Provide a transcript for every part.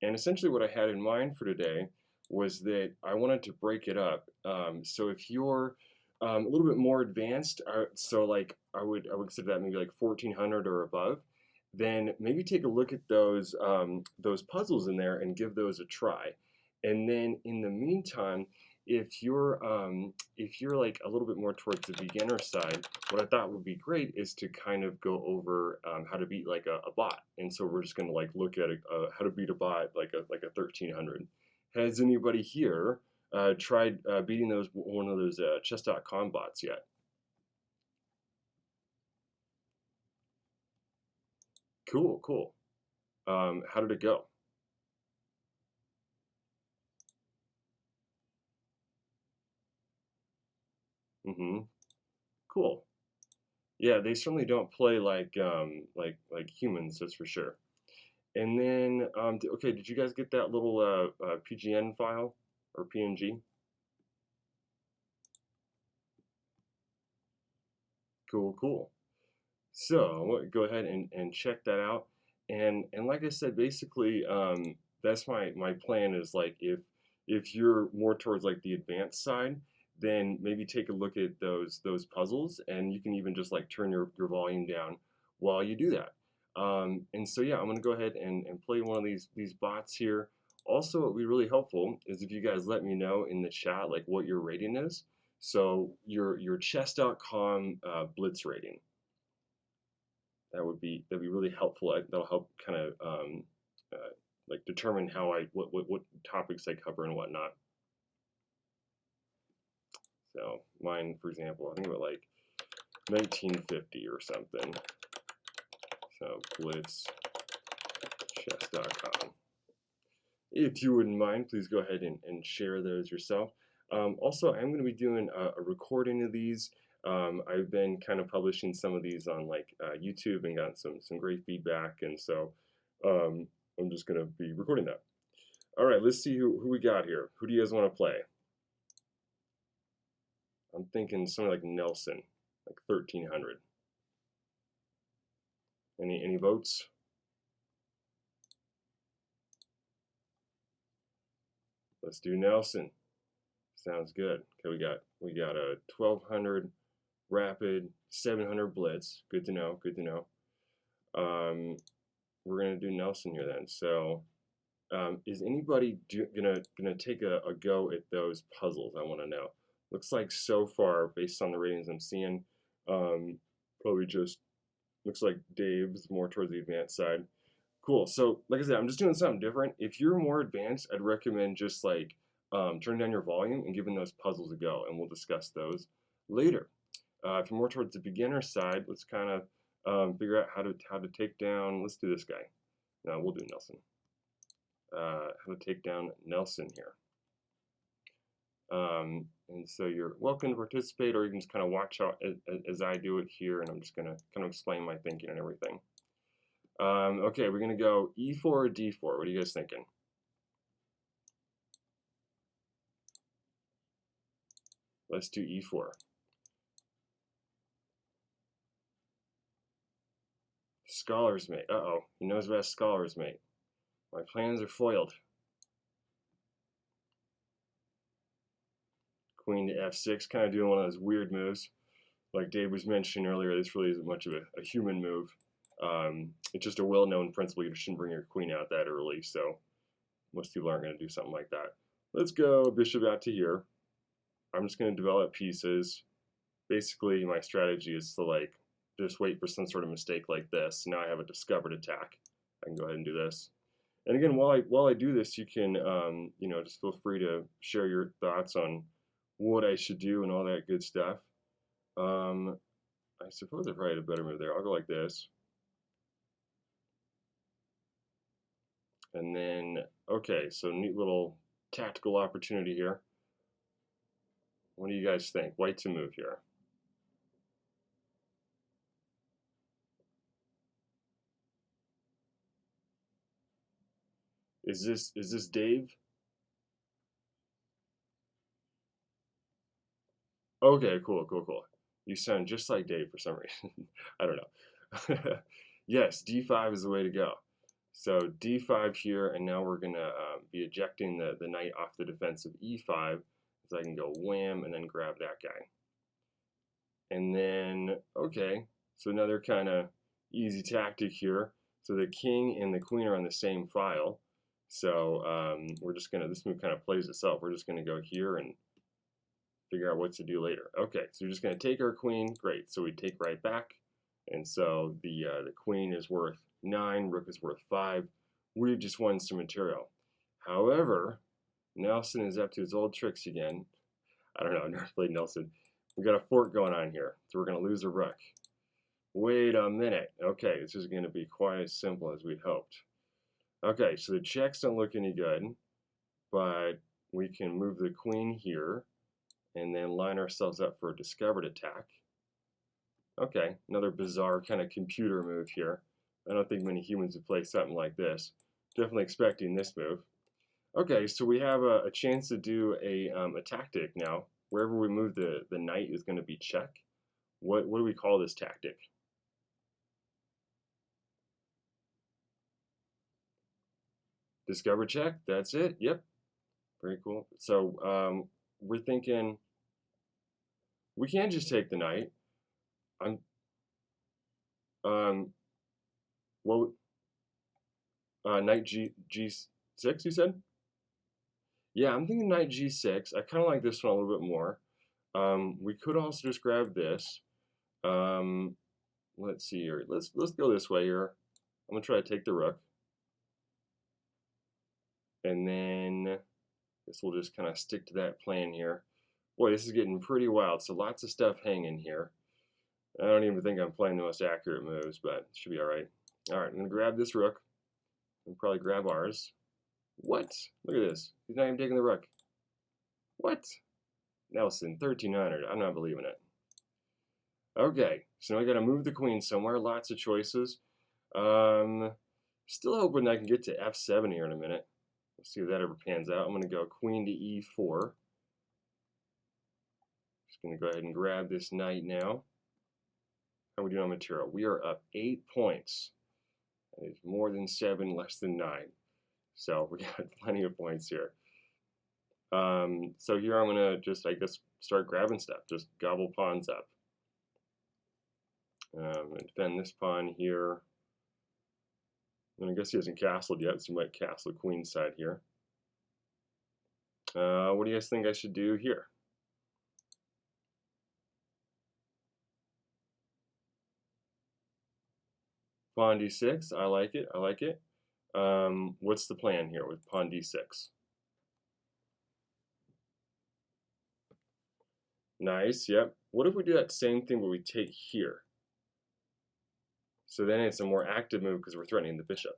And essentially what I had in mind for today was that I wanted to break it up. So if you're a little bit more advanced, so like I would consider that maybe like 1400 or above, then maybe take a look at those puzzles in there and give those a try. And then in the meantime, if you're like a little bit more towards the beginner side, what I thought would be great is to kind of go over how to beat like a bot. And so we're just going to like look at how to beat a bot like a 1300. Has anybody here tried beating those one of those chess.com bots yet? Cool, cool. How did it go? Mm-hmm. Cool. Yeah, they certainly don't play like humans, that's for sure. And then, okay, did you guys get that little PGN file or PNG? Cool, cool. So go ahead and check that out. And like I said, basically, that's my plan is like if you're more towards like the advanced side, then maybe take a look at those puzzles, and you can even just like turn your volume down while you do that. And so yeah, I'm gonna go ahead and play one of these bots here. Also, what would be really helpful is if you guys let me know in the chat like what your rating is. So your chess.com blitz rating. That'd be really helpful. That'll help kind of like determine how what topics I cover and whatnot. So mine, for example, I think about like 1950 or something. So blitzchess.com. If you wouldn't mind, please go ahead and share those yourself. Also, I'm going to be doing a recording of these. I've been kind of publishing some of these on like YouTube and gotten some great feedback, and so um, I'm just going to be recording that. All right, let's see who we got here. Who do you guys want to play? I'm thinking something like Nelson, like 1300. Any votes? Let's do Nelson. Sounds good. Okay, we got a 1200 rapid, 700 blitz. Good to know. Good to know. We're gonna do Nelson here then. So, is anybody gonna take a go at those puzzles? I want to know. Looks like so far, based on the ratings I'm seeing, probably just looks like Dave's more towards the advanced side. Cool. So, like I said, I'm just doing something different. If you're more advanced, I'd recommend just like turning down your volume and giving those puzzles a go, and we'll discuss those later. If you're more towards the beginner side, let's kind of figure out how to take down. Let's do this guy. No, we'll do Nelson. How to take down Nelson here. And so you're welcome to participate, or you can just kind of watch out as I do it here, and I'm just gonna kind of explain my thinking and everything. Okay, we're gonna go E4 or D4. What are you guys thinking? Let's do E4. Scholars mate. Uh-oh, he knows about scholars mate. My plans are foiled. Queen to F6, kind of doing one of those weird moves. Like Dave was mentioning earlier, this really isn't much of a human move. It's just a well-known principle. You shouldn't bring your queen out that early, so most people aren't going to do something like that. Let's go bishop out to here. I'm just going to develop pieces. Basically, my strategy is to like just wait for some sort of mistake like this. Now I have a discovered attack. I can go ahead and do this. And again, while I do this, you can just feel free to share your thoughts on what I should do and all that good stuff. I suppose I probably had a better move there. I'll go like this. And then, okay, so neat little tactical opportunity here. What do you guys think? White to move here. Is this Dave? Okay, cool, cool, cool. You sound just like Dave for some reason. I don't know. Yes, D5 is the way to go. So d5 here, and now we're going to be ejecting the knight off the defense of e5, so I can go wham and then grab that guy. And then, okay, so another kind of easy tactic here. So the king and the queen are on the same file. So we're just going to, this move kind of plays itself. We're just going to go here and figure out what to do later. Okay, so we're just going to take our queen. Great, so we take right back. And so the queen is worth 9, rook is worth 5. We've just won some material. However, Nelson is up to his old tricks again. I don't know, I've never played Nelson. We got a fork going on here, so we're going to lose a rook. Wait a minute. Okay, this is going to be quite as simple as we'd hoped. Okay, so the checks don't look any good, but we can move the queen here and then line ourselves up for a discovered attack. Okay, another bizarre kind of computer move here. I don't think many humans would play something like this. Definitely expecting this move. Okay, so we have a chance to do a tactic now. Wherever we move the knight is going to be check. What do we call this tactic? Discover check, that's it, yep. Very cool. So we're thinking we can't just take the knight. What? Knight G6, you said? Yeah, I'm thinking knight G6. I kind of like this one a little bit more. We could also just grab this. Let's see here. Let's go this way here. I'm gonna try to take the rook, and then I guess we'll just kind of stick to that plan here. Boy, this is getting pretty wild. So lots of stuff hanging here. I don't even think I'm playing the most accurate moves, but it should be all right. All right, I'm gonna grab this rook, and probably grab ours. What? Look at this. He's not even taking the rook. What? Nelson, 1300. I'm not believing it. Okay, so now I gotta move the queen somewhere. Lots of choices. Still hoping I can get to f7 here in a minute. Let's see if that ever pans out. I'm gonna go queen to e4. Just gonna go ahead and grab this knight now. How are we doing on material? We are up 8 points. It's more than 7, less than 9. So we got plenty of points here. So here I'm gonna just, I guess, start grabbing stuff. Just gobble pawns up. And defend this pawn here. And I guess he hasn't castled yet, so he might castle queen side here. What do you guys think I should do here? Pawn d6, I like it, I like it. What's the plan here with pawn d6? Nice, yep. What if we do that same thing but we take here? So then it's a more active move because we're threatening the bishop.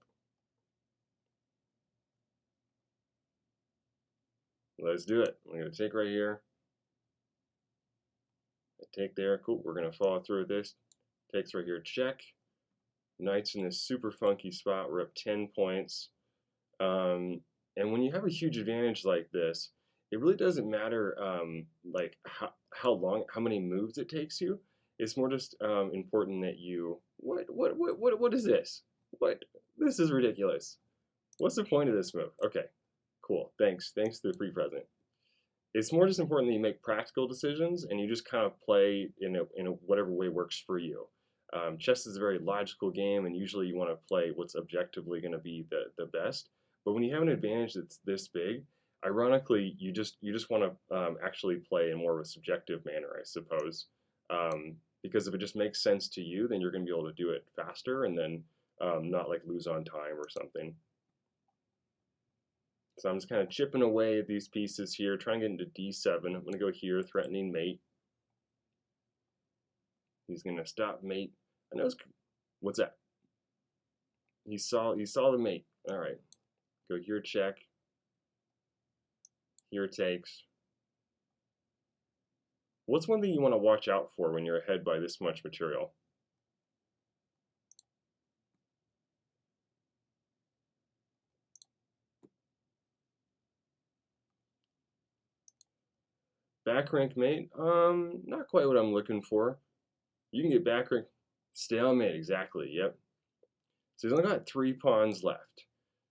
Let's do it. I'm going to take right here. Take there. Cool. We're going to follow through with this. Takes right here. Check. Knight's in this super funky spot. We're up 10 points. And when you have a huge advantage like this, it really doesn't matter like how many moves it takes you. It's more just important that you. What is this? What? This is ridiculous. What's the point of this move? Okay, cool. Thanks to the free present. It's more just important that you make practical decisions and you just kind of play in a whatever way works for you. Chess is a very logical game, and usually you want to play what's objectively going to be the best. But when you have an advantage that's this big, ironically, you just want to actually play in more of a subjective manner, I suppose. Because if it just makes sense to you, then you're going to be able to do it faster and then not like lose on time or something. So I'm just kind of chipping away at these pieces here, trying to get into d7. I'm going to go here, threatening mate. He's going to stop mate. I know what's that? He saw the mate. All right. Go here, check. Here takes. What's one thing you want to watch out for when you're ahead by this much material? Back rank mate? Not quite what I'm looking for. You can get back rank stalemate, exactly, yep. So he's only got 3 pawns left.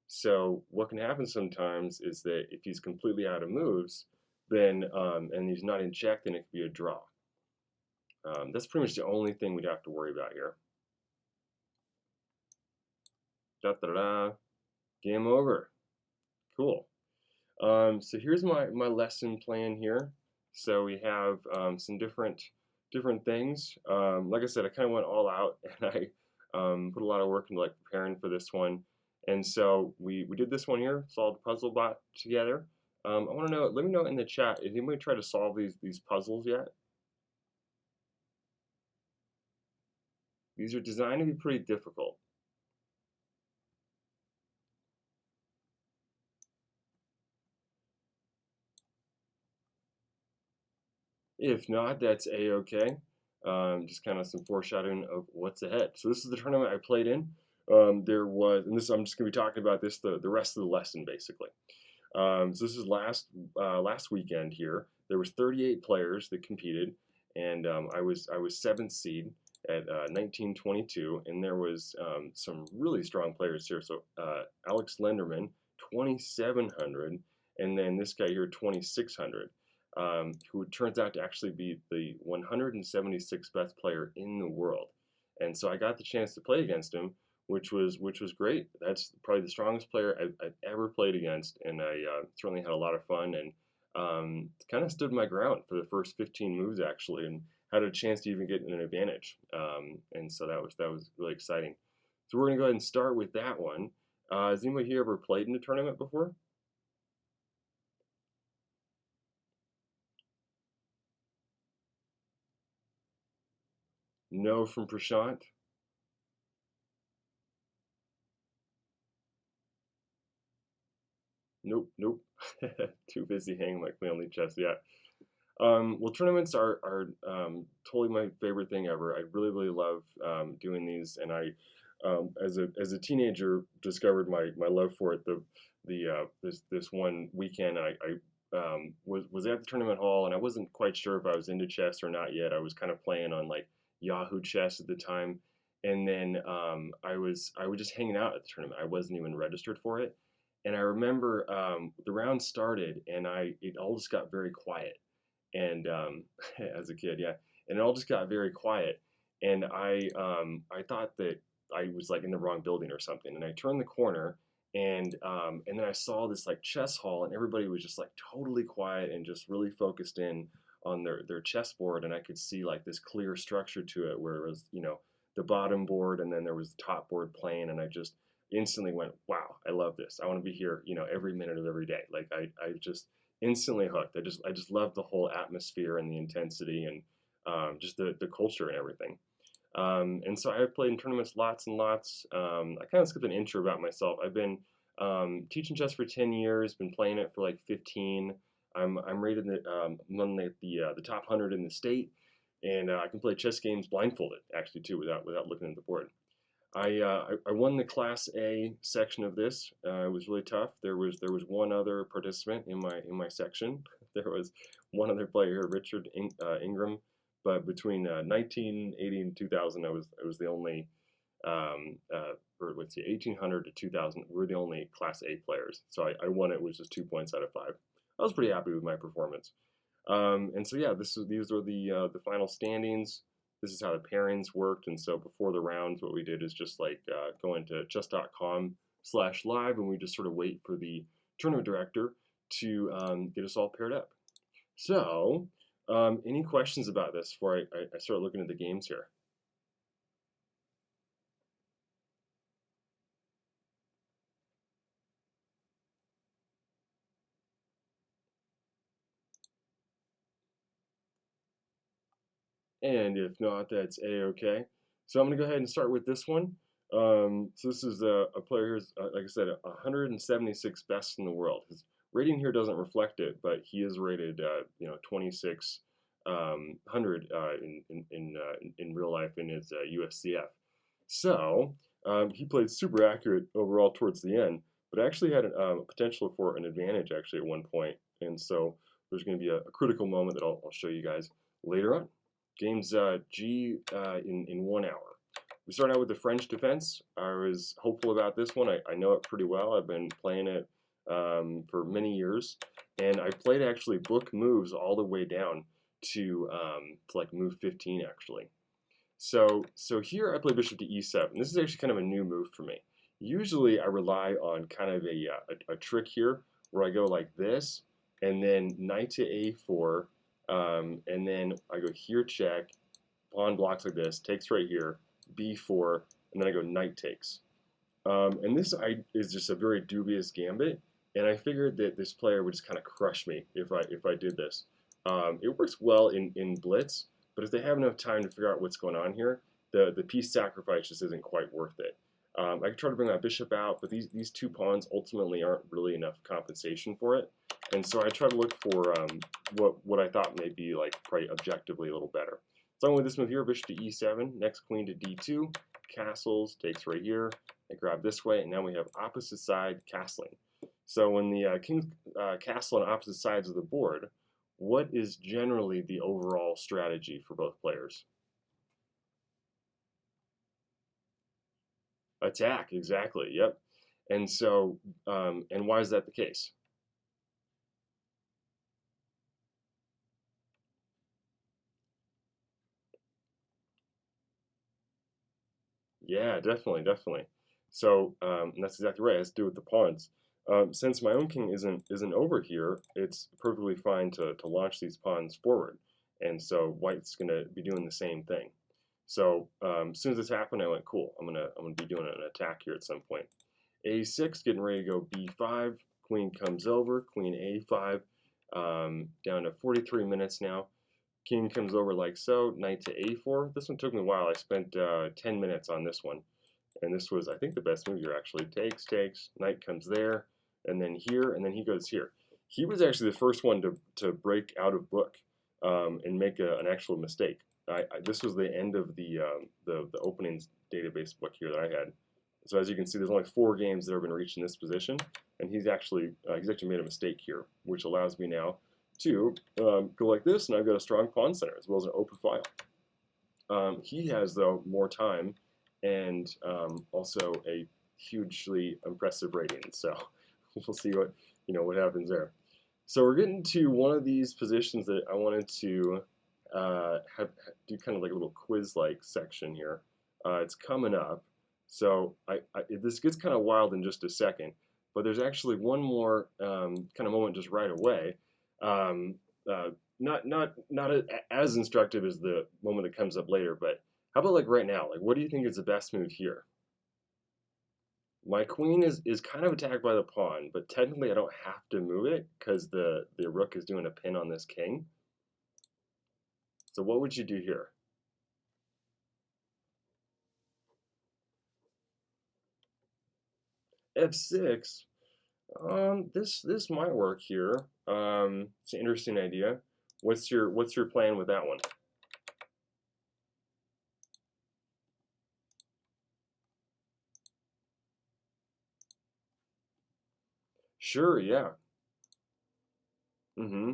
So what can happen sometimes is that if he's completely out of moves, then and he's not in check, then it could be a draw. That's pretty much the only thing we'd have to worry about here. Da da da. Game over. Cool. So here's my lesson plan here. So we have some different things. Like I said, I kind of went all out, and I put a lot of work into like preparing for this one. And so we did this one here, solved the puzzle bot together. I want to know. Let me know in the chat. Did anybody try to solve these puzzles yet? These are designed to be pretty difficult. If not, that's a-okay. Just kind of some foreshadowing of what's ahead. So this is the tournament I played in. There was, and this I'm just going to be talking about this the rest of the lesson basically. So this is last weekend here. There was 38 players that competed, and I was 7th seed at 1922, and there was some really strong players here. So Alex Lenderman, 2,700, and then this guy here, 2,600. Who turns out to actually be the 176th best player in the world. And so I got the chance to play against him, which was great. That's probably the strongest player I've ever played against, and I certainly had a lot of fun and kind of stood my ground for the first 15 moves actually, and had a chance to even get an advantage. And so that was really exciting. So we're gonna go ahead and start with that one. Has anybody here ever played in a tournament before? No from Prashant? Nope, nope. Too busy hanging my family chest. Yeah. Well, tournaments are totally my favorite thing ever. I really love doing these, and I, as a teenager, discovered my love for it. This one weekend, I was at the tournament hall, and I wasn't quite sure if I was into chess or not yet. I was kind of playing on like Yahoo Chess at the time, and then I was just hanging out at the tournament. I wasn't even registered for it, and I remember the round started, and it all just got very quiet, and as a kid, yeah, and it all just got very quiet, and I thought that I was like in the wrong building or something, and I turned the corner, and then I saw this like chess hall, and everybody was just like totally quiet and just really focused in on their chessboard, and I could see like this clear structure to it where it was, the bottom board, and then there was the top board playing, and I just instantly went, wow, I love this. I want to be here, every minute of every day. Like I just instantly hooked. I just love the whole atmosphere and the intensity, and just the culture and everything. And so I've played in tournaments lots and lots. I kind of skipped an intro about myself. I've been teaching chess for 10 years, been playing it for like 15. I'm rated among the top 100 in the state, and I can play chess games blindfolded actually too, without looking at the board. I won the Class A section of this. It was really tough. There was one other participant in my section. There was one other player here, Richard Ingram. But between 1980 and 2000, I was the only, or let's see, 1800 to 2000, we were the only Class A players. So I won it with just 2 points out of 5. I was pretty happy with my performance. And so yeah, these are the final standings. This is how the pairings worked. And so before the rounds, what we did is just like go into chess.com/live, and we just sort of wait for the tournament director to get us all paired up. So, any questions about this before I start looking at the games here? And if not, that's a-okay. So I'm going to go ahead and start with this one. So this is a player who's, like I said, 176 best in the world. His rating here doesn't reflect it, but he is rated, 2600 in real life in his USCF. So he played super accurate overall towards the end, but actually had a potential for an advantage actually at one point. And so there's going to be a critical moment that I'll show you guys later on. Games G in 1 hour. we start out with the French defense. I was hopeful about this one. I know it pretty well. I've been playing it for many years, and I played actually book moves all the way down to like move 15 actually. So here I play bishop to e7. This is actually kind of a new move for me. Usually I rely on kind of a trick here where I go like this, and then knight to a4, and then I go here check, pawn blocks like this, takes right here, b4, and then I go knight takes. And this is just a very dubious gambit, and I figured that this player would just kind of crush me if I did this. It works well in blitz, but if they have enough time to figure out what's going on here, the piece sacrifice just isn't quite worth it. I could try to bring my bishop out, but these two pawns ultimately aren't really enough compensation for it. And so I try to look for what I thought may be like probably objectively a little better. So I'm with this move here, bishop to e7, next queen to d2, castles, takes right here. I grab this way, and now we have opposite side castling. So when the kings castle on opposite sides of the board, what is generally the overall strategy for both players? Attack, exactly, yep. And so, and why is that the case? Yeah, definitely, definitely. So that's exactly right. It has to do with the pawns. Since my own king isn't over here, it's perfectly fine to launch these pawns forward, and so white's gonna be doing the same thing. So as soon as this happened, I went, cool. I'm gonna be doing an attack here at some point. A6, getting ready to go B5. Queen comes over. Queen A5. Down to 43 minutes now. King comes over like so, knight to a4. This one took me a while. I spent 10 minutes on this one. And this was, I think, the best move here, actually. Takes, takes, knight comes there, and then here, and then he goes here. He was actually the first one to break out of book and make an actual mistake. This was the end of the openings database book here that I had. So as you can see, there's only 4 games that have been reached in this position, and he's actually made a mistake here, which allows me now to go like this, and I've got a strong pawn center as well as an open file. He has, though, more time and also a hugely impressive rating. So we'll see what happens there. So we're getting to one of these positions that I wanted to do kind of like a little quiz-like section here. It's coming up. So this gets kind of wild in just a second, but there's actually one more kind of moment just right away. Not as instructive as the moment that comes up later, but how about like right now? Like, what do you think is the best move here? My queen is kind of attacked by the pawn, but technically I don't have to move it because the rook is doing a pin on this king. So what would you do here? F6. This might work here. It's an interesting idea. What's your plan with that one? Sure, yeah. Mm-hmm.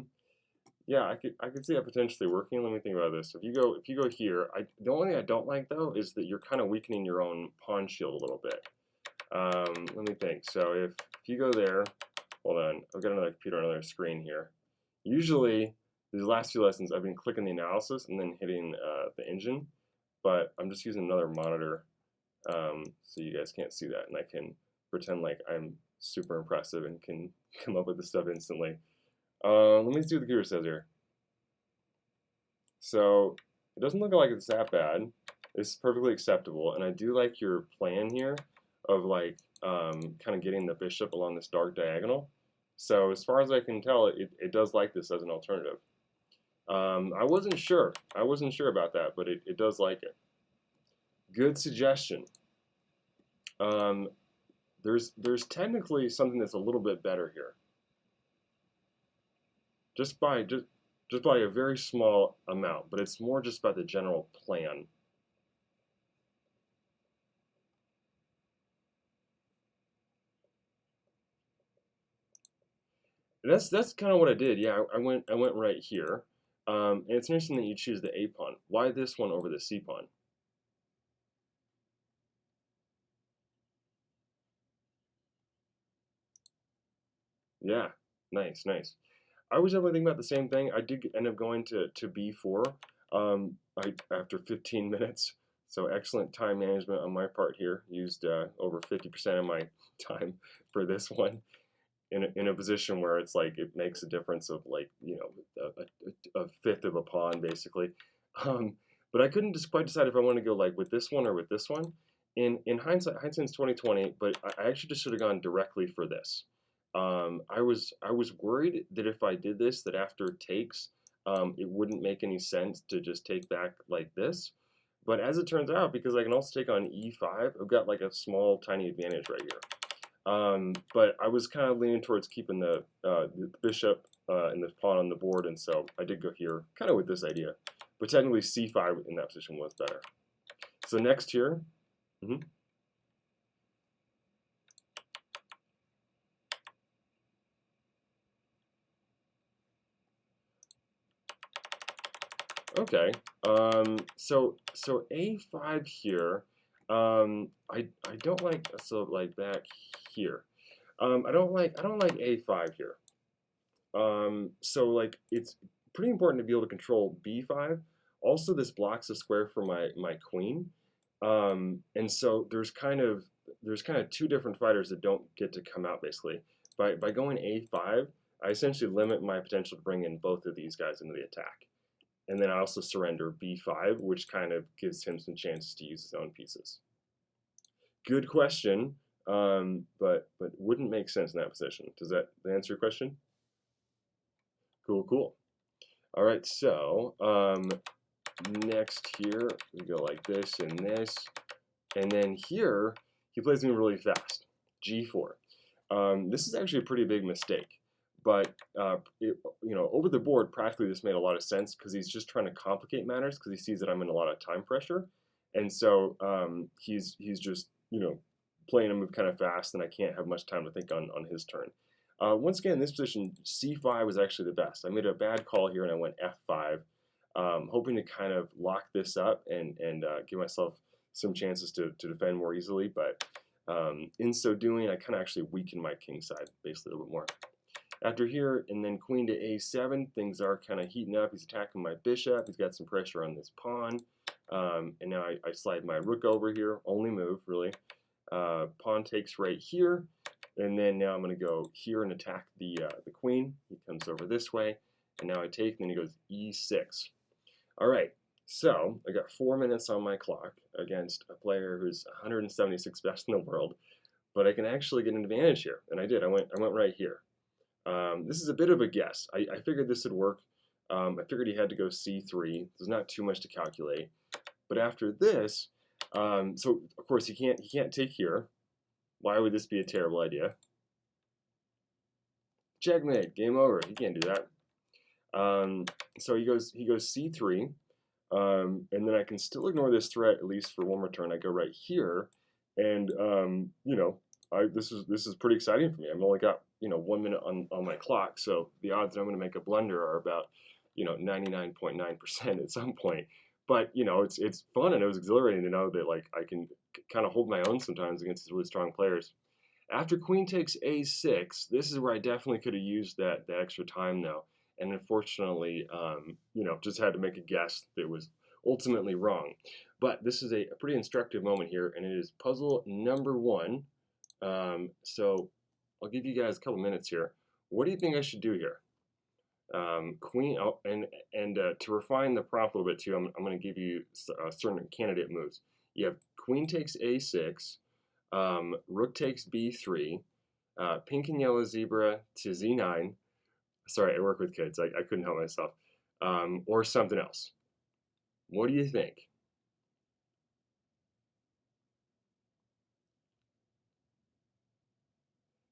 Yeah, I could see that potentially working. Let me think about this. If you go here, the only thing I don't like though is that you're kind of weakening your own pawn shield a little bit. Let me think. So if you go there, hold on, I've got another computer on another screen here. Usually, these last few lessons, I've been clicking the analysis and then hitting the engine, but I'm just using another monitor so you guys can't see that, and I can pretend like I'm super impressive and can come up with this stuff instantly. Let me see what the computer says here. So it doesn't look like it's that bad. It's perfectly acceptable, and I do like your plan here of like kind of getting the bishop along this dark diagonal. So as far as I can tell, it does like this as an alternative. I wasn't sure. I wasn't sure about that, but it does like it. Good suggestion. There's technically something that's a little bit better here. Just by a very small amount, but it's more just by the general plan. And that's kind of what I did. Yeah, I went right here. And it's interesting that you choose the A pawn. Why this one over the C pawn? Yeah, nice, nice. I was definitely thinking about the same thing. I did end up going to B4 after 15 minutes. So excellent time management on my part here. Used over 50% of my time for this one in a position where it's like it makes a difference of like, you know, a fifth of a pawn basically. Um, but I couldn't just quite decide if I want to go like with this one or with this one. In hindsight, hindsight's 2020, but I actually just should have gone directly for this. I was worried that if I did this, that after takes, it wouldn't make any sense to just take back like this. But as it turns out, because I can also take on e5, I've got like a small tiny advantage right here. But I was kind of leaning towards keeping the bishop and the pawn on the board, and so I did go here, kind of with this idea. But technically, c5 in that position was better. So next here, mhm. Okay. So a5 here. I don't like so like back here. I don't like a5 here. So like it's pretty important to be able to control b5. Also, this blocks a square for my queen. And so there's kind of two different fighters that don't get to come out basically. By going a5, I essentially limit my potential to bring in both of these guys into the attack. And then I also surrender b5, which kind of gives him some chances to use his own pieces. Good question, but wouldn't make sense in that position. Does that answer your question? Cool, cool. All right, so next here we go like this and this, and then here he plays me really fast, g4. This is actually a pretty big mistake, but over the board, practically this made a lot of sense because he's just trying to complicate matters because he sees that I'm in a lot of time pressure, and so he's just playing a move kind of fast, and I can't have much time to think on his turn. Once again, in this position, c5 was actually the best. I made a bad call here, and I went f5, hoping to kind of lock this up and give myself some chances to defend more easily, but in so doing, I kind of actually weakened my king side basically a little bit more. After here, and then queen to a7, things are kind of heating up. He's attacking my bishop. He's got some pressure on this pawn. And now I slide my rook over here, only move, really. Pawn takes right here. And then now I'm going to go here and attack the queen. He comes over this way. And now I take, and then he goes e6. All right, so I got 4 minutes on my clock against a player who's 176 best in the world, but I can actually get an advantage here, and I did. I went right here. This is a bit of a guess. I figured this would work. I figured he had to go c3. There's not too much to calculate, but after this, so of course he can't take here. Why would this be a terrible idea? Checkmate. Game over. He can't do that. So he goes c3. And then I can still ignore this threat at least for one more turn. I go right here, and this is pretty exciting for me. I've only got 1 minute on my clock, so the odds that I'm going to make a blunder are about 99.9% at some point. But it's fun, and it was exhilarating to know that like I can kind of hold my own sometimes against these really strong players. After queen takes a6, this is where I definitely could have used that extra time though. And unfortunately, just had to make a guess that was ultimately wrong. But this is a pretty instructive moment here, and it is puzzle number 1. So I'll give you guys a couple minutes here. What do you think I should do here? Queen, oh, and to refine the prompt a little bit too, I'm going to give you certain candidate moves. You have queen takes a6, rook takes b3, pink and yellow zebra to z9. Sorry, I work with kids. I couldn't help myself. Or something else. What do you think?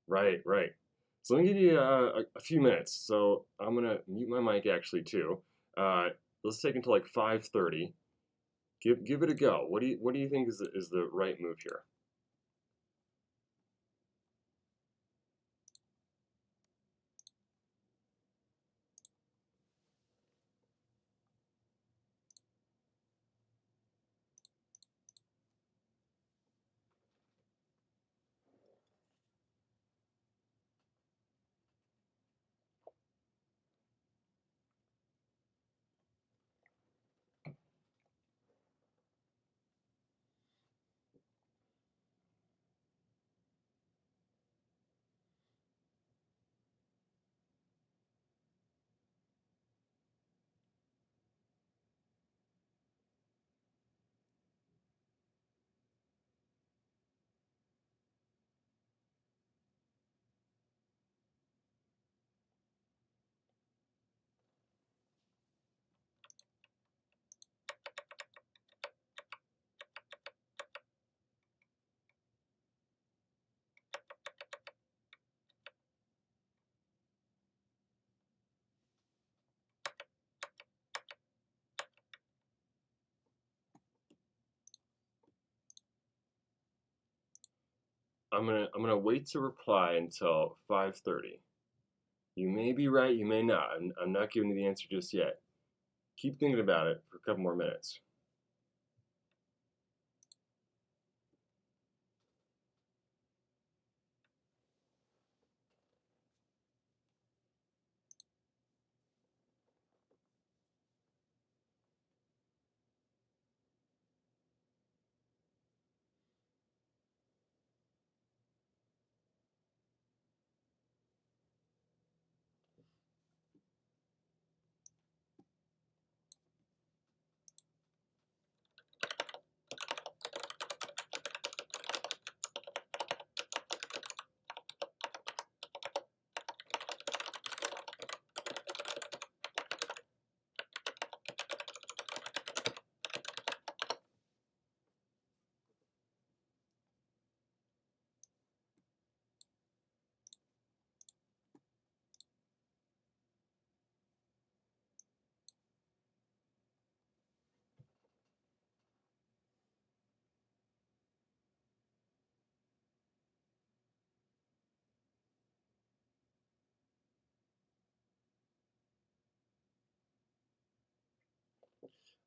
Right, right. So let me give you a few minutes. So I'm gonna mute my mic actually too. Uh, let's take until like 5:30. Give it a go. What do you think is the right move here? I'm gonna wait to reply until 5:30. You may be right, you may not. I'm not giving you the answer just yet. Keep thinking about it for a couple more minutes.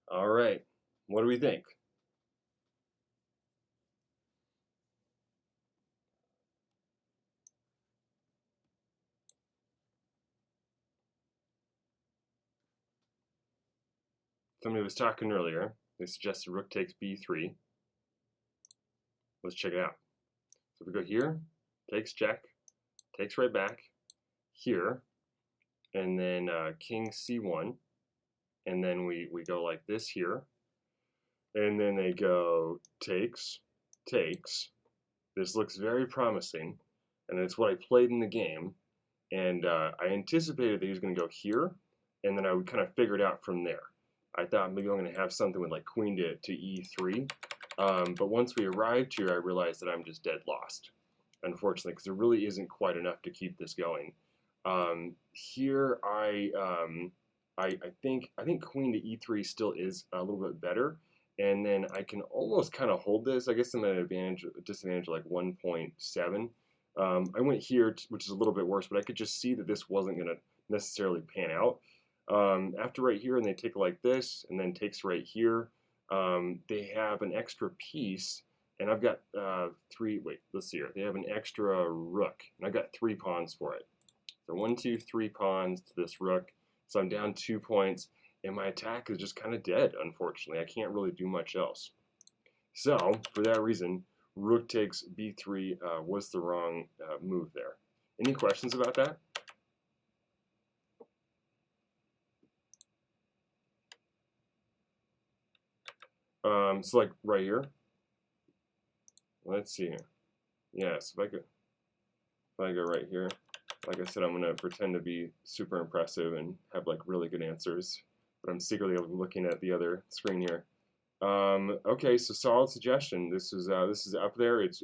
All right, what do we think? Somebody was talking earlier. They suggested rook takes b3. Let's check it out. So we go here, takes check, takes right back, here, and then king c1, and then we go like this here, and then they go takes, takes. This looks very promising, and it's what I played in the game, and I anticipated that he was going to go here, and then I would kind of figure it out from there. I thought maybe I'm going to have something with like queen to e3, but once we arrived here, I realized that I'm just dead lost, unfortunately, because there really isn't quite enough to keep this going. Here, I think queen to e3 still is a little bit better, and then I can almost kind of hold this. I guess I'm at an disadvantage of like 1.7. I went here, which is a little bit worse, but I could just see that this wasn't going to necessarily pan out. After right here, and they take like this, and then takes right here, they have an extra piece, and I've got let's see here. They have an extra rook, and I've got 3 pawns for it. So 1, 2, 3 pawns to this rook. So I'm down 2 points, and my attack is just kind of dead, unfortunately. I can't really do much else. So, for that reason, rook takes b3 was the wrong move there. Any questions about that? So like right here. Let's see here. Yes, if I go right here, like I said, I'm gonna pretend to be super impressive and have like really good answers, but I'm secretly looking at the other screen here. Okay, so solid suggestion. This is up there. It's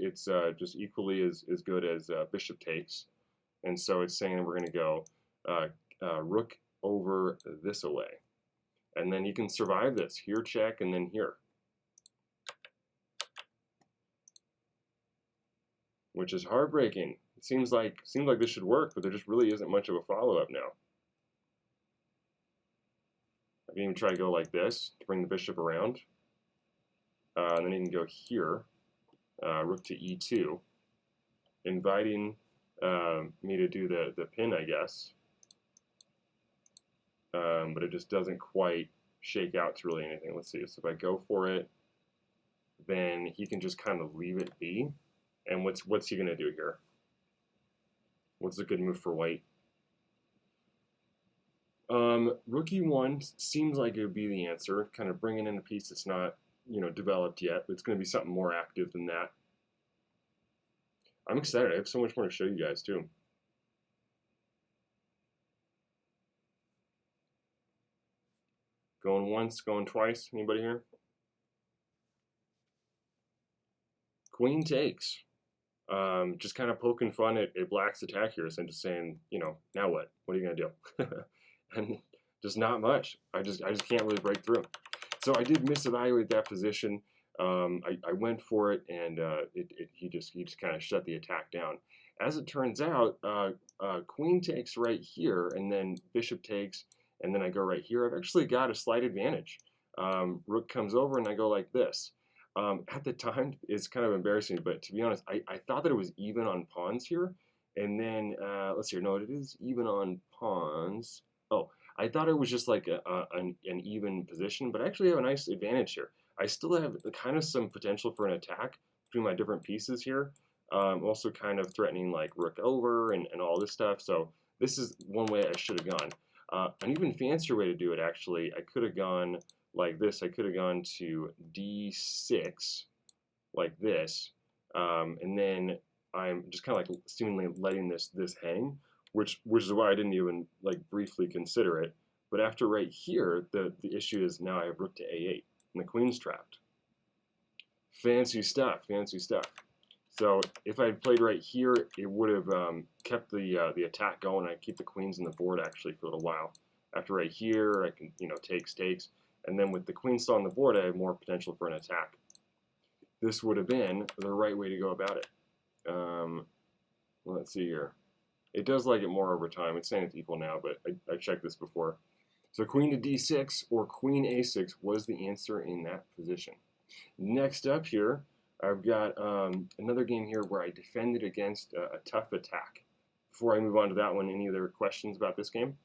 just equally as good as bishop takes, and so it's saying we're going to go rook over this away, and then you can survive this here check and then here, which is heartbreaking. It seems like this should work, but there just really isn't much of a follow up now. I can even try to go like this to bring the bishop around. And then you can go here, rook to e2, inviting me to do the pin, I guess. But it just doesn't quite shake out to really anything. Let's see. So if I go for it, then he can just kind of leave it be. And what's he going to do here? What's a good move for white? Rook e1 seems like it would be the answer. Kind of bringing in a piece that's not, developed yet, but it's going to be something more active than that. I'm excited. I have so much more to show you guys too. Going once, going twice. Anybody here? Queen takes. Just kind of poking fun at Black's attack here, and just saying, now what? What are you gonna do? And just not much. I just can't really break through. So I did misevaluate that position. I went for it, and he just kind of shut the attack down. As it turns out, queen takes right here, and then bishop takes, and then I go right here. I've actually got a slight advantage. Rook comes over, and I go like this. At the time, it's kind of embarrassing, but to be honest, I thought that it was even on pawns here. And then, let's see here. No, it is even on pawns. Oh, I thought it was just like an even position, but I actually have a nice advantage here. I still have kind of some potential for an attack between my different pieces here. Also kind of threatening like rook over and all this stuff. So this is one way I should have gone. An even fancier way to do it, actually, I could have gone like this. I could have gone to d6 like this, and then I'm just kind of like seemingly letting this hang, which is why I didn't even like briefly consider it. But after right here, the issue is now I have rook to a8 and the queen's trapped. Fancy stuff, fancy stuff. So if I had played right here, it would have kept the attack going. I keep the queens on the board actually for a little while. After right here, I can takes, and then with the queen still on the board, I have more potential for an attack. This would have been the right way to go about it. Let's see here. It does like it more over time. It's saying it's equal now, but I checked this before. So queen to d6 or queen a6 was the answer in that position. Next up here, I've got another game here where I defended against a tough attack. Before I move on to that one, any other questions about this game?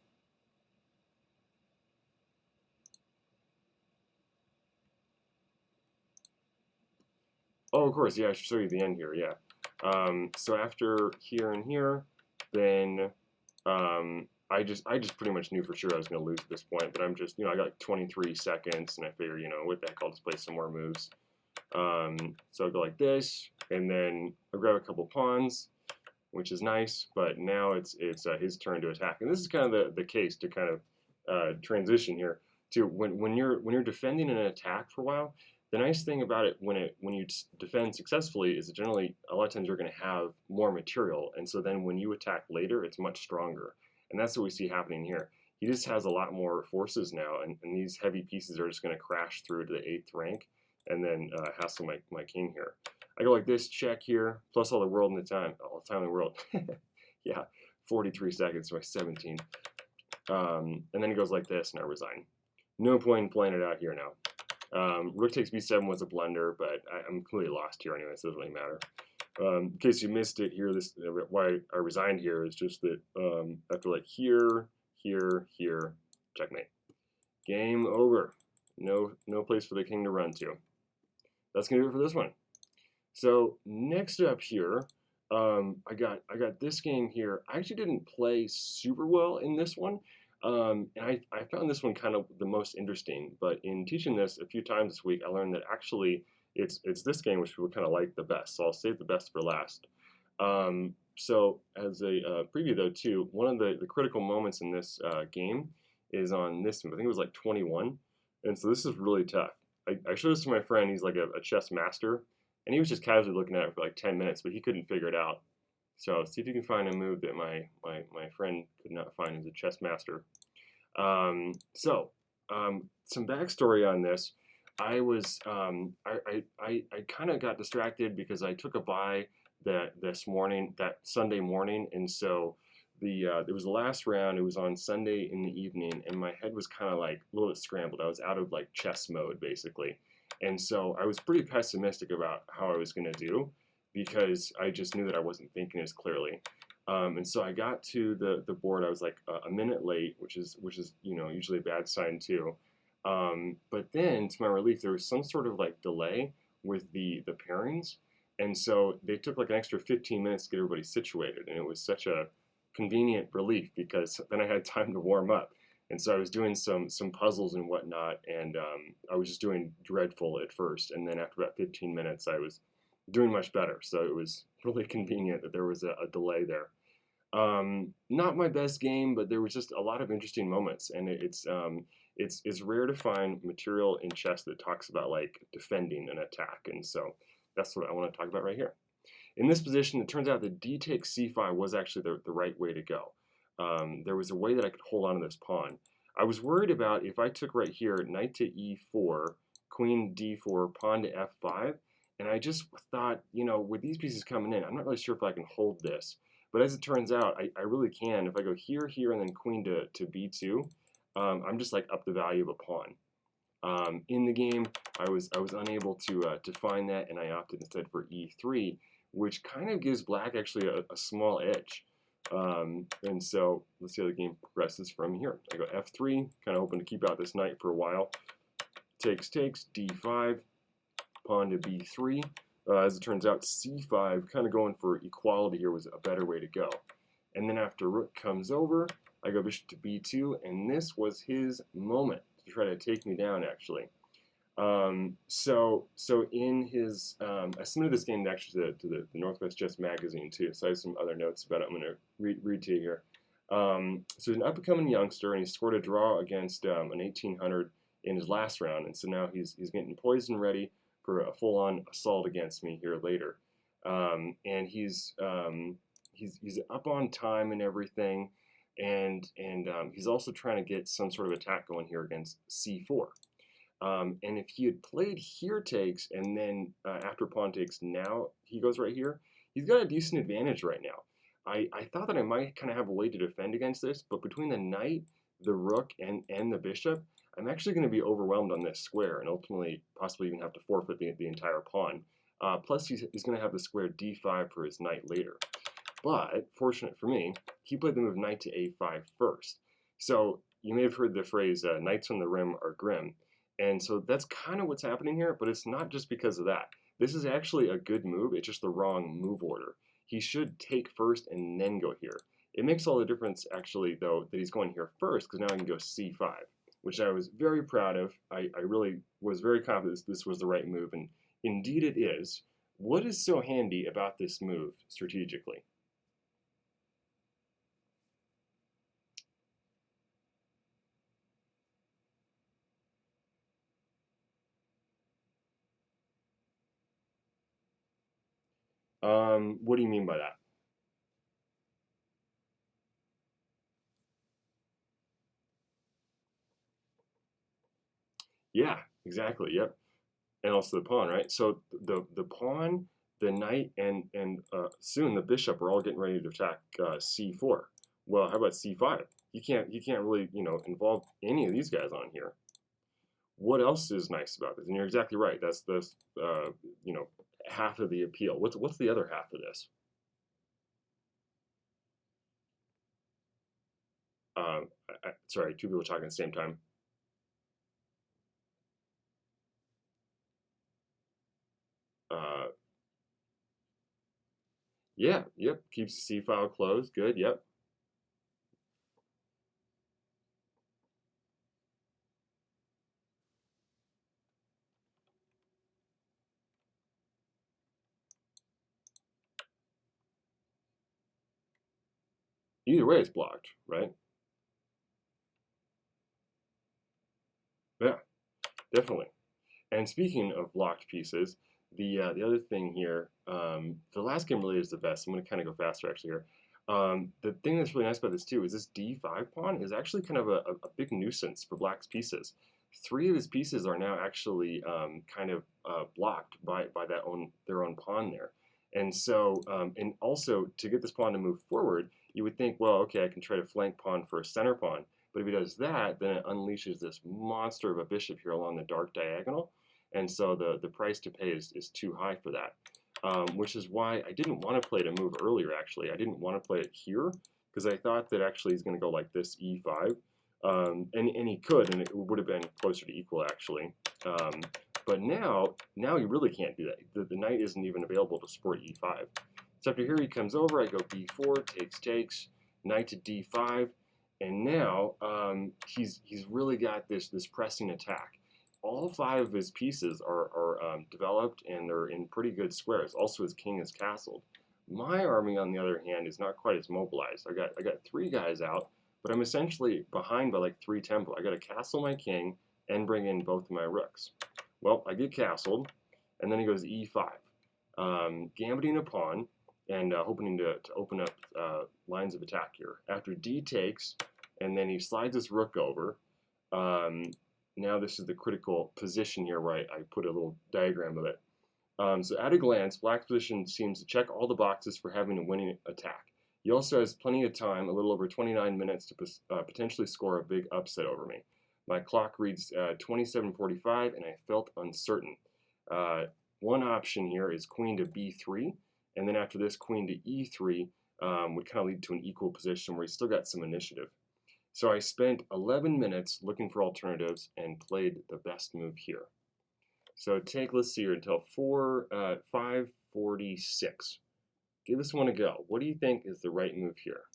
Oh, of course, yeah, I should show you the end here, yeah. So after here and here, then I just pretty much knew for sure I was going to lose at this point, but I'm just, I got like 23 seconds, and I figure, what the heck, I'll just play some more moves. So I'll go like this, and then I'll grab a couple pawns, which is nice, but now it's his turn to attack. And this is kind of the case to kind of transition here to when you're defending an attack for a while. The nice thing about it when you defend successfully is that generally a lot of times you're going to have more material, and so then when you attack later, it's much stronger. And that's what we see happening here. He just has a lot more forces now, and these heavy pieces are just going to crash through to the 8th rank, and then hassle my king here. I go like this, check here, plus all the world in the time, all the time in the world. Yeah, 43 seconds by 17. And then he goes like this, and I resign. No point in playing it out here now. Rook takes b7 was a blunder, but I'm clearly lost here anyway, so it doesn't really matter. In case you missed it here, this why I resigned here is just that after like here, checkmate. Game over. No place for the king to run to. That's gonna do it for this one. So next up here, I got this game here. I actually didn't play super well in this one. And I found this one kind of the most interesting, but in teaching this a few times this week, I learned that actually it's this game which people kind of like the best, so I'll save the best for last. So as a preview though too, one of the critical moments in this game is on this one. I think it was like 21, and so this is really tough. I showed this to my friend, he's like a chess master, and he was just casually looking at it for like 10 minutes, but he couldn't figure it out. So see if you can find a move that my friend could not find as a chess master. Some backstory on this. I was I kind of got distracted because I took a bye that Sunday morning, and so it was the last round. It was on Sunday in the evening, and my head was kind of like a little bit scrambled. I was out of like chess mode basically, and so I was pretty pessimistic about how I was going to do, because I just knew that I wasn't thinking as clearly. And so I got to the board. I was like a minute late, which is usually a bad sign too. But then, to my relief, there was some sort of like delay with the pairings, and so they took like an extra 15 minutes to get everybody situated, and it was such a convenient relief because then I had time to warm up. And so I was doing some puzzles and whatnot, and I was just doing dreadful at first, and then after about 15 minutes, I was doing much better. So it was really convenient that there was a delay there. Not my best game, but there was just a lot of interesting moments, and it's rare to find material in chess that talks about like defending an attack, and so that's what I want to talk about right here. In this position, it turns out that d takes c5 was actually the right way to go. There was a way that I could hold on to this pawn. I was worried about if I took right here, knight to e4, queen d4, pawn to f5, and I just thought, you know, with these pieces coming in, I'm not really sure if I can hold this. But as it turns out, I really can. If I go here, here, and then queen to b2, I'm just like up the value of a pawn. In the game, I was unable to find that, and I opted instead for e3, which kind of gives black actually a small edge. And so let's see how the game progresses from here. I go f3, kind of hoping to keep out this knight for a while. Takes, d5, pawn to b3. As it turns out, c5, kind of going for equality here was a better way to go. And then after rook comes over, I go bishop to b2, and this was his moment to try to take me down, actually. So in his, I submitted this game actually to the Northwest Chess magazine too, so I have some other notes about it I'm going to read to you here. So he's an up-and-coming youngster, and he scored a draw against an 1800 in his last round, and so now he's getting poised ready for a full-on assault against me here later. And he's up on time and everything, and he's also trying to get some sort of attack going here against c4. And if he had played here takes, and then after pawn takes, now he goes right here, he's got a decent advantage right now. I thought that I might kind of have a way to defend against this, but between the knight, the rook, and the bishop, I'm actually going to be overwhelmed on this square, and ultimately possibly even have to forfeit the entire pawn. Plus, he's going to have the square d5 for his knight later. But, fortunate for me, he played the move knight to a5 first. So, you may have heard the phrase, knights on the rim are grim. And so that's kind of what's happening here, but it's not just because of that. This is actually a good move, it's just the wrong move order. He should take first and then go here. It makes all the difference, actually, though, that he's going here first, because now I can go c5, which I was very proud of. I really was very confident this was the right move, and indeed it is. What is so handy about this move strategically? What do you mean by that? Yeah, exactly. Yep. And also the pawn, right? So the pawn, the knight, and soon the bishop are all getting ready to attack c4. Well, how about c5? You can't really involve any of these guys on here. What else is nice about this? And you're exactly right. That's the half of the appeal. What's the other half of this? Sorry, two people talking at the same time. Yeah, yep, keeps the C file closed. Good, yep. Either way, it's blocked, right? Yeah, definitely. And speaking of blocked pieces, the other thing here, the last game really is the best. I'm going to kind of go faster actually here. The thing that's really nice about this too is this d5 pawn is actually kind of a big nuisance for black's pieces. Three of his pieces are now actually kind of blocked by their own pawn there. And so, and also to get this pawn to move forward, you would think, well, okay, I can try to flank pawn for a center pawn. But if he does that, then it unleashes this monster of a bishop here along the dark diagonal. And so the price to pay is too high for that. Which is why I didn't want to play it a move earlier, actually. I didn't want to play it here, because I thought that actually he's going to go like this, e5. And he could, and it would have been closer to equal, actually. But now he really can't do that. The knight isn't even available to support e5. So after here he comes over, I go b4, takes, knight to d5, and now he's really got this pressing attack. All five of his pieces are developed, and they're in pretty good squares. Also, his king is castled. My army, on the other hand, is not quite as mobilized. I got three guys out, but I'm essentially behind by like 3 tempo. I got to castle my king and bring in both of my rooks. Well, I get castled, and then he goes e5, gambiting a pawn and hoping to open up lines of attack here. After d takes, and then he slides his rook over. now this is the critical position here where I put a little diagram of it. So at a glance, Black's position seems to check all the boxes for having a winning attack. He also has plenty of time, a little over 29 minutes, to potentially score a big upset over me. My clock reads 27:45, and I felt uncertain. One option here is queen to b3, and then after this, queen to e3 would kind of lead to an equal position where he's still got some initiative. So I spent 11 minutes looking for alternatives and played the best move here. So let's see here, until 5:46. Give this one a go. What do you think is the right move here?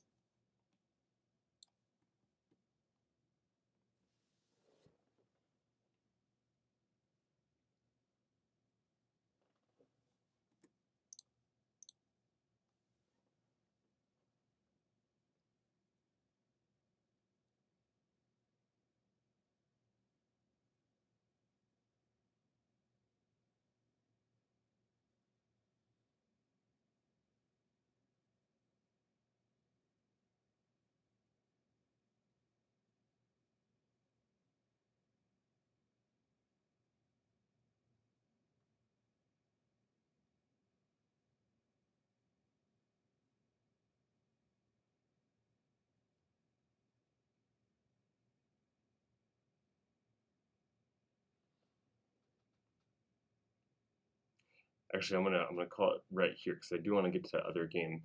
Actually, I'm gonna call it right here because I do want to get to the other game.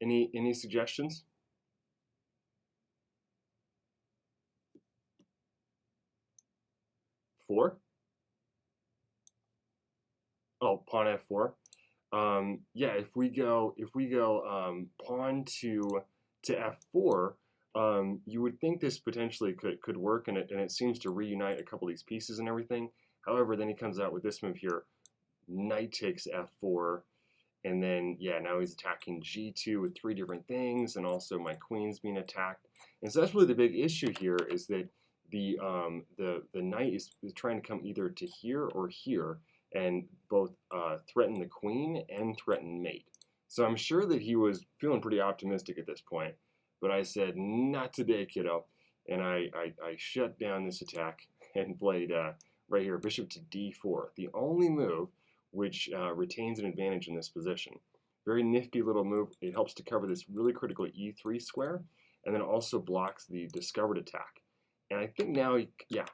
Any suggestions? 4? Oh, pawn f4. Yeah, if we go pawn to f4, you would think this potentially could work, and it seems to reunite a couple of these pieces and everything. However, then he comes out with this move here, knight takes f4, and then yeah, now he's attacking g2 with 3 different things, and also my queen's being attacked. And so that's really the big issue here, is that the knight is trying to come either to here or here, and both threaten the queen and threaten mate. So I'm sure that he was feeling pretty optimistic at this point, but I said, not today, kiddo. And I shut down this attack and played right here, bishop to d4, the only move which retains an advantage in this position. Very nifty little move. It helps to cover this really critical e3 square, and then also blocks the discovered attack. And I think now, yeah.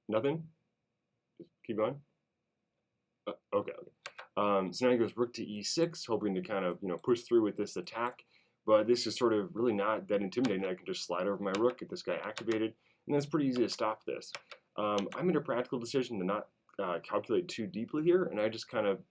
Nothing? Just keep going? Okay. So now he goes rook to e6, hoping to kind of push through with this attack. But this is sort of really not that intimidating. I can just slide over my rook, get this guy activated, and then it's pretty easy to stop this. I made a practical decision to not calculate too deeply here, and I just kind of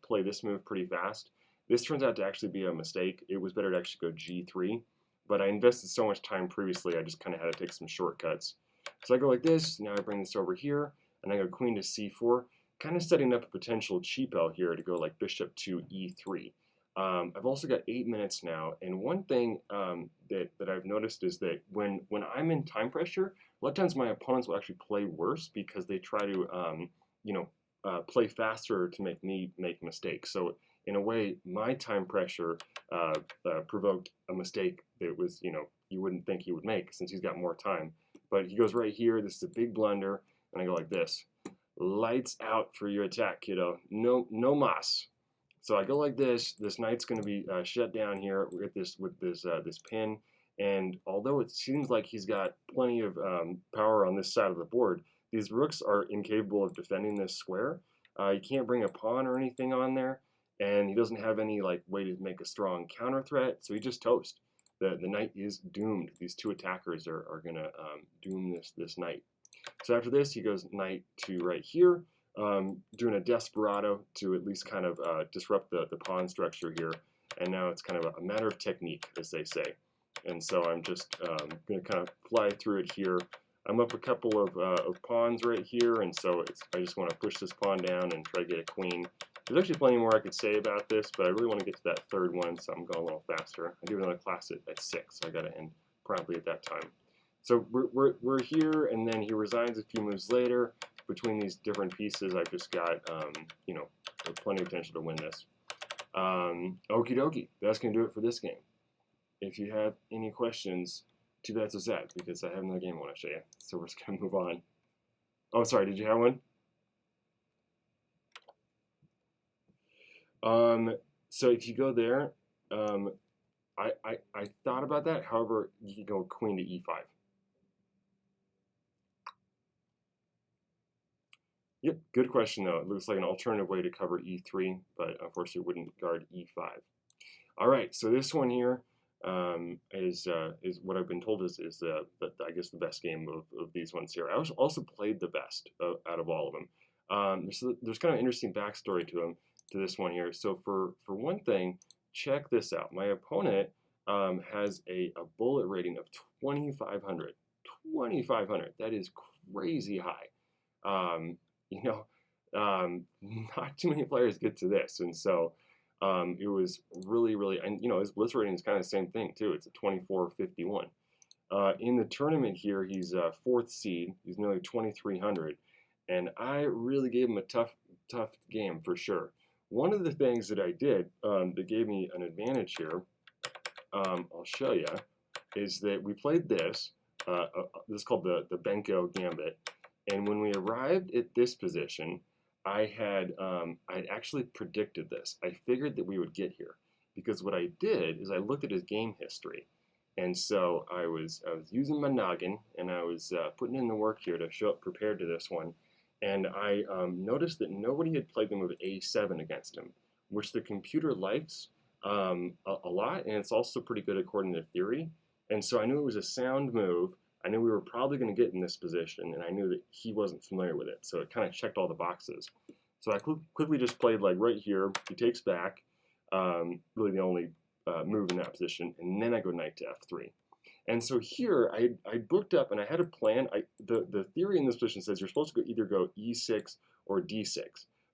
play this move pretty fast. This turns out to actually be a mistake. It was better to actually go g3, but I invested so much time previously, I just kind of had to take some shortcuts. So I go like this, now I bring this over here, and I go queen to c4, kind of setting up a potential cheapo here to go like bishop to e3. I've also got 8 minutes now, and one thing that I've noticed is that when I'm in time pressure, a lot of times my opponents will actually play worse because they try to play faster to make me make mistakes. So in a way, my time pressure provoked a mistake that was you wouldn't think he would make since he's got more time. But he goes right here. This is a big blunder, and I go like this. Lights out for your attack, kiddo. No mas. So I go like this. This knight's going to be shut down here with this pin. And although it seems like he's got plenty of power on this side of the board, these rooks are incapable of defending this square. He can't bring a pawn or anything on there, and he doesn't have any way to make a strong counter threat. So he just toast. The knight is doomed. These two attackers are going to doom this knight. So after this, he goes knight to right here, doing a desperado to at least kind of disrupt the pawn structure here. And now it's kind of a matter of technique, as they say. And so I'm just going to kind of fly through it here. I'm up a couple of pawns right here, and so I just want to push this pawn down and try to get a queen. There's actually plenty more I could say about this, but I really want to get to that third one, so I'm going a little faster. I do another class at 6, so I got to end promptly at that time. So we're here, and then he resigns a few moves later. Between these different pieces, I've just got plenty of potential to win this. Okie dokie, that's going to do it for this game. if you have any questions, too bad so sad, because I have another game I want to show you. So we're just going to move on. Oh, sorry, did you have one? So if you go there, I thought about that. However, you can go queen to e5. Yep, good question though. It looks like an alternative way to cover e3, but unfortunately it wouldn't guard e5. All right, so this one here is what I've been told is I guess the best game of these ones here. I also played the best out of all of them. There's kind of interesting backstory to this one here. So for one thing, check this out. My opponent has a bullet rating of 2,500. 2,500. That is crazy high. You know, not too many players get to this, and so it was really, and his blitz rating is kind of the same thing too. It's a 2451. In the tournament here, he's fourth seed. He's nearly 2,300, and I really gave him a tough game for sure. One of the things that I did that gave me an advantage here, I'll show you, is that we played this. This is called the Benko Gambit, and when we arrived at this position, I'd actually predicted this. I figured that we would get here because what I did is I looked at his game history, and so I was using my noggin and I was putting in the work here to show up prepared to this one, and I noticed that nobody had played the move a7 against him, which the computer likes a lot, and it's also pretty good according to theory. And so I knew it was a sound move. I knew we were probably going to get in this position, and I knew that he wasn't familiar with it, so it kind of checked all the boxes. So I quickly just played like right here. He takes back, really the only move in that position, and then I go knight to f3. And so here I booked up and I had a plan. The theory in this position says you're supposed to either go e6 or d6,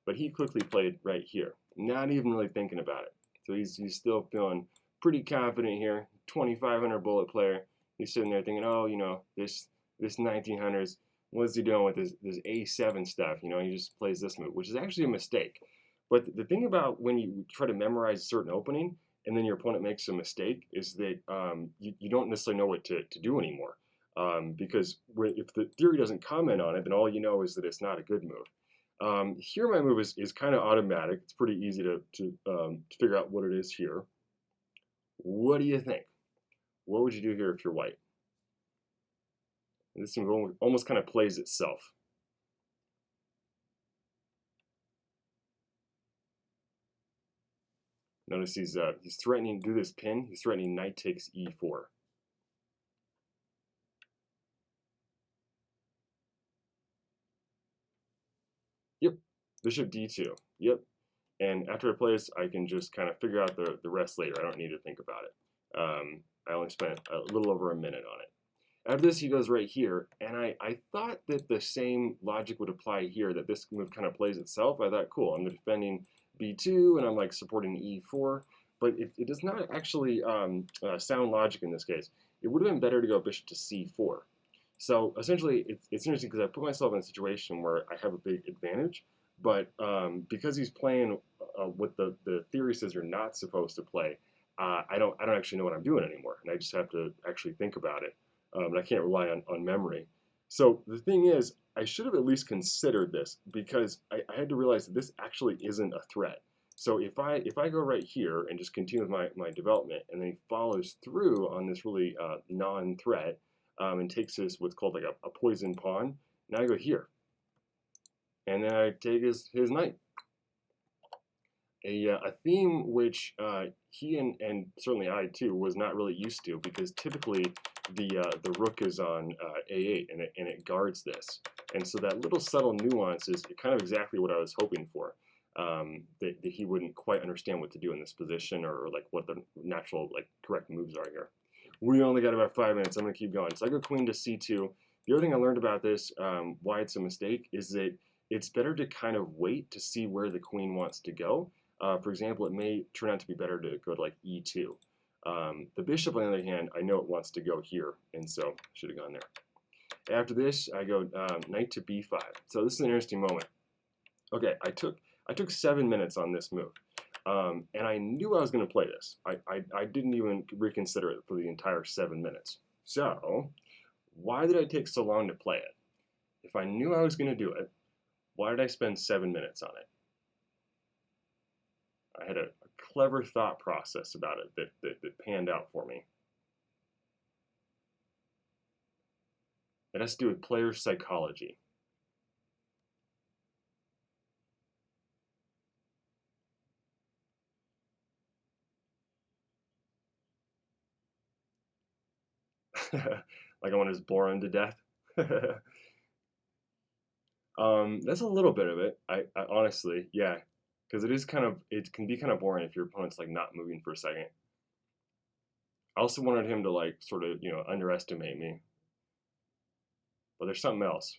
but he quickly played right here, not even really thinking about it. So he's still feeling pretty confident here. 2,500 bullet player. He's sitting there thinking, oh, this 1900s, what's he doing with this a7 stuff? He just plays this move, which is actually a mistake. But the thing about when you try to memorize a certain opening and then your opponent makes a mistake is that you don't necessarily know what to do anymore. Because if the theory doesn't comment on it, then all you know is that it's not a good move. Here my move is kind of automatic. It's pretty easy to figure out what it is here. What do you think? What would you do here if you're white? This move almost kind of plays itself. Notice he's threatening to do this pin. He's threatening knight takes e4. Yep, bishop d2. Yep. And after I play this, I can just kind of figure out the rest later. I don't need to think about it. I only spent a little over a minute on it. After this, he goes right here, and I thought that the same logic would apply here, that this move kind of plays itself. I thought, cool, I'm defending b2, and I'm like supporting e4, but it does not actually sound logic in this case. It would have been better to go bishop to c4. So essentially, it's interesting because I put myself in a situation where I have a big advantage, but because he's playing what the theory says you're not supposed to play, I don't actually know what I'm doing anymore, and I just have to actually think about it. And I can't rely on memory. So the thing is, I should have at least considered this because I had to realize that this actually isn't a threat. So if I go right here and just continue with my development, and then he follows through on this really non-threat and takes his what's called like a poison pawn, now I go here, and then I take his knight. A theme which he and certainly I too was not really used to, because typically the rook is on a8 and it guards this, and so that little subtle nuance is kind of exactly what I was hoping for, that he wouldn't quite understand what to do in this position, or like what the natural correct moves are here. We only got about 5 minutes. I'm gonna keep going. So I go queen to c2. The other thing I learned about this, why it's a mistake, is that it's better to kind of wait to see where the queen wants to go. For example, it may turn out to be better to go to like e2. The bishop, on the other hand, I know it wants to go here, and so I should have gone there. After this, I go knight to b5. So this is an interesting moment. Okay, I took 7 minutes on this move. And I knew I was going to play this. I didn't even reconsider it for the entire 7 minutes. So why did I take so long to play it? If I knew I was going to do it, why did I spend 7 minutes on it? I had a clever thought process about it that panned out for me. It has to do with player psychology. Like I want to just bore him to death. That's a little bit of it. I honestly, yeah, because it can be kind of boring if your opponent's like not moving for a second. I also wanted him to like sort of underestimate me, but there's something else.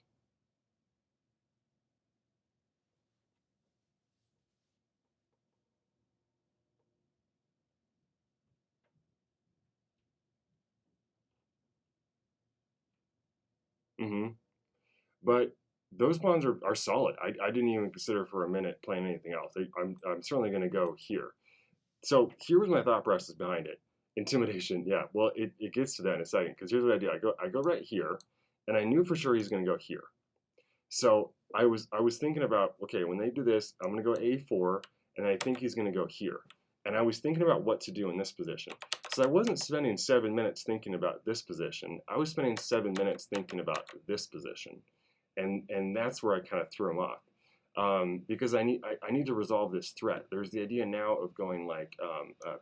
hmm But those pawns are solid. I didn't even consider for a minute playing anything else. I'm certainly going to go here. So here was my thought process behind it. Intimidation, yeah. Well, it gets to that in a second because here's what I do. I go right here, and I knew for sure he's going to go here. So I was thinking about, okay, when they do this, I'm going to go A4, and I think he's going to go here. And I was thinking about what to do in this position. So I wasn't spending 7 minutes thinking about this position. I was spending 7 minutes thinking about this position, and that's where I kind of threw him off. Because I need to resolve this threat. There's the idea now of going like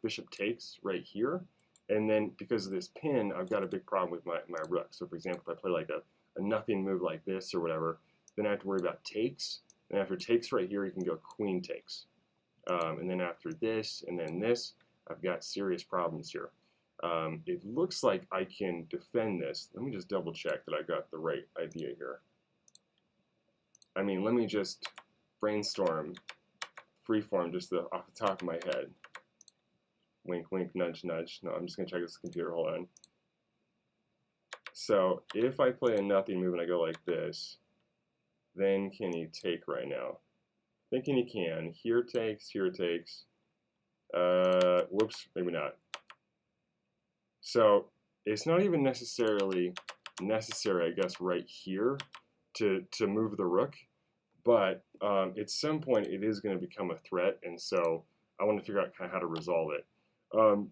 bishop takes right here, and then because of this pin, I've got a big problem with my rook. So for example, if I play like a nothing move like this or whatever, then I have to worry about takes. And after takes right here, you can go queen takes. And then after this and then this, I've got serious problems here. It looks like I can defend this. Let me just double check that I got the right idea here. I mean, let me just brainstorm, freeform, just off the top of my head. Wink, wink, nudge, nudge. No, I'm just going to check this computer. Hold on. So if I play a nothing move and I go like this, then can he take right now? Thinking he can. Here takes, here takes. Whoops, maybe not. So it's not even necessarily necessary, I guess, right here to move the rook. But at some point, it is going to become a threat, and so I want to figure out kind of how to resolve it.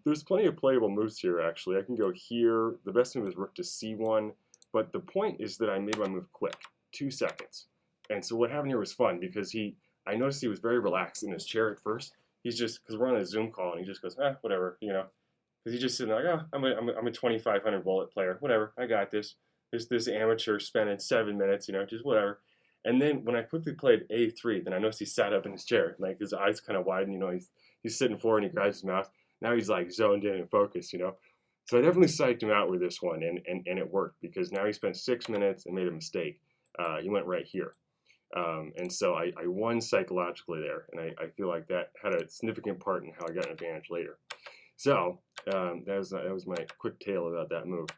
There's plenty of playable moves here, actually. I can go here. The best move is rook to c1, but the point is that I made my move quick, 2 seconds. And so what happened here was fun because I noticed he was very relaxed in his chair at first. He's just, because we're on a Zoom call, and he just goes, whatever, because he's just sitting like, oh, I'm a 2,500 bullet player, whatever, I got this. This amateur spending 7 minutes, just whatever. And then when I quickly played A3, then I noticed he sat up in his chair, like his eyes kind of widened, he's sitting forward and he grabs his mouth. Now he's like zoned in and focused, So I definitely psyched him out with this one, and it worked because now he spent 6 minutes and made a mistake. He went right here. And so I won psychologically there, and I feel like that had a significant part in how I got an advantage later. So that was my quick tale about that move.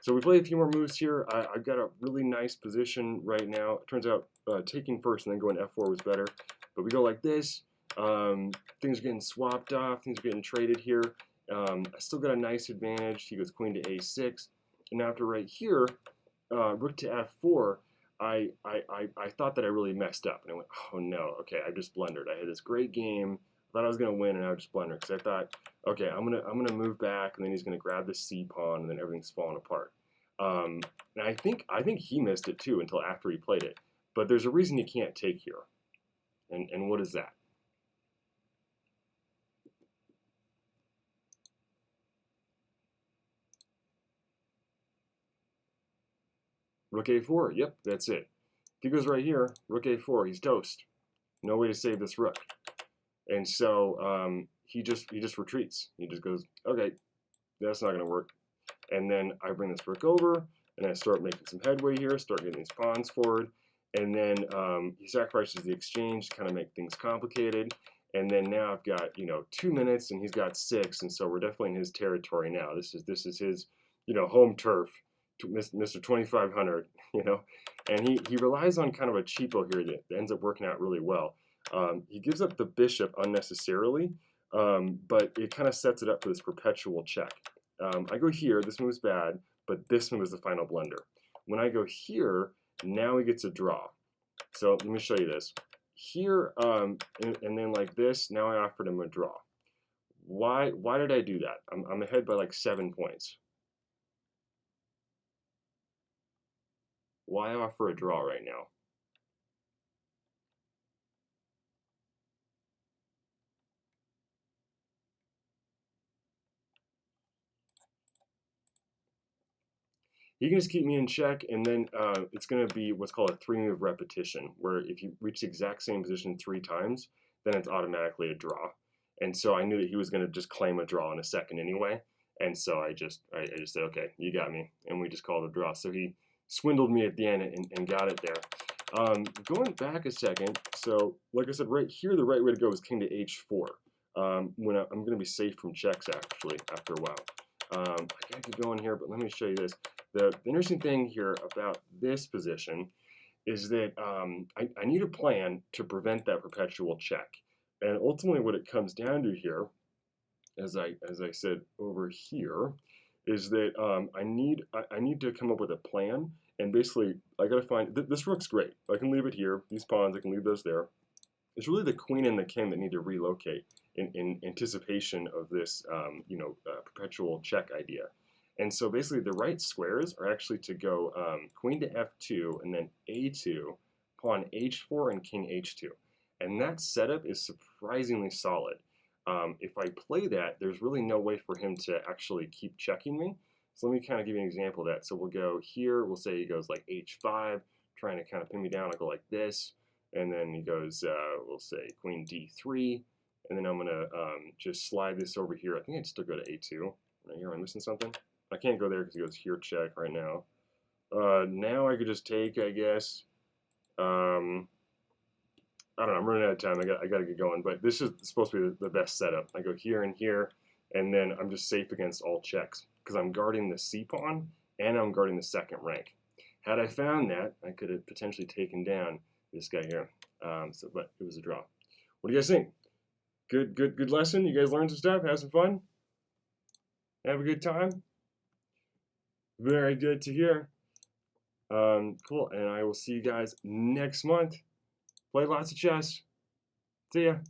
So we play a few more moves here. I've got a really nice position right now. It turns out taking first and then going F4 was better. But we go like this. Things are getting swapped off. Things are getting traded here. I still got a nice advantage. He goes queen to A6. And after right here, rook to F4, I thought that I really messed up. And I went, oh no, okay, I just blundered. I had this great game. I thought I was going to win, and I just blundered because I thought, okay, I'm gonna move back, and then he's gonna grab the C pawn, and then everything's falling apart. And I think he missed it too until after he played it. But there's a reason you can't take here, and what is that? Rook A4. Yep, that's it. If he goes right here, Rook A4, he's toast. No way to save this rook. And so he just retreats. He just goes, okay, that's not going to work. And then I bring this rook over, and I start making some headway here, start getting these pawns forward. And then he sacrifices the exchange to kind of make things complicated. And then now I've got 2 minutes, and he's got 6, and so we're definitely in his territory now. This is his home turf, Mr. 2500. And he relies on kind of a cheapo here that ends up working out really well. He gives up the bishop unnecessarily, but it kind of sets it up for this perpetual check. I go here, this move's bad, but this move is the final blunder. When I go here, now he gets a draw. So let me show you this. Here, and then like this, now I offered him a draw. Why did I do that? I'm ahead by like 7 points. Why offer a draw right now? He can just keep me in check, and then it's going to be what's called a 3-move repetition, where if you reach the exact same position 3 times, then it's automatically a draw. And so I knew that he was going to just claim a draw in a second anyway, and so I just said, okay, you got me, and we just called a draw. So he swindled me at the end and got it there. Going back a second, so like I said, right here, the right way to go is king to h4. When I'm going to be safe from checks, actually, after a while. I gotta keep going here, but let me show you this. The interesting thing here about this position is that I need a plan to prevent that perpetual check. And ultimately what it comes down to here, as I said over here, is that I need to come up with a plan. And basically, I got to find, this rook's great. I can leave it here. These pawns, I can leave those there. It's really the queen and the king that need to relocate in anticipation of this, perpetual check idea. And so basically the right squares are actually to go queen to f2 and then a2, pawn h4, and king h2. And that setup is surprisingly solid. If I play that, there's really no way for him to actually keep checking me. So let me kind of give you an example of that. So we'll go here, we'll say he goes like h5, trying to kind of pin me down. I'll go like this. And then he goes, we'll say queen d3, and then I'm going to just slide this over here. I think I'd still go to a2. Right here, am I missing something? I can't go there because he goes here check right now. Now I could just take, I guess. I don't know, I'm running out of time. I got to get going. But this is supposed to be the best setup. I go here and here, and then I'm just safe against all checks because I'm guarding the c pawn and I'm guarding the second rank. Had I found that, I could have potentially taken down this guy here. But it was a draw. What do you guys think? Good lesson. You guys learned some stuff. Have some fun. Have a good time. Very good to hear. Cool. And I will see you guys next month. Play lots of chess. See ya.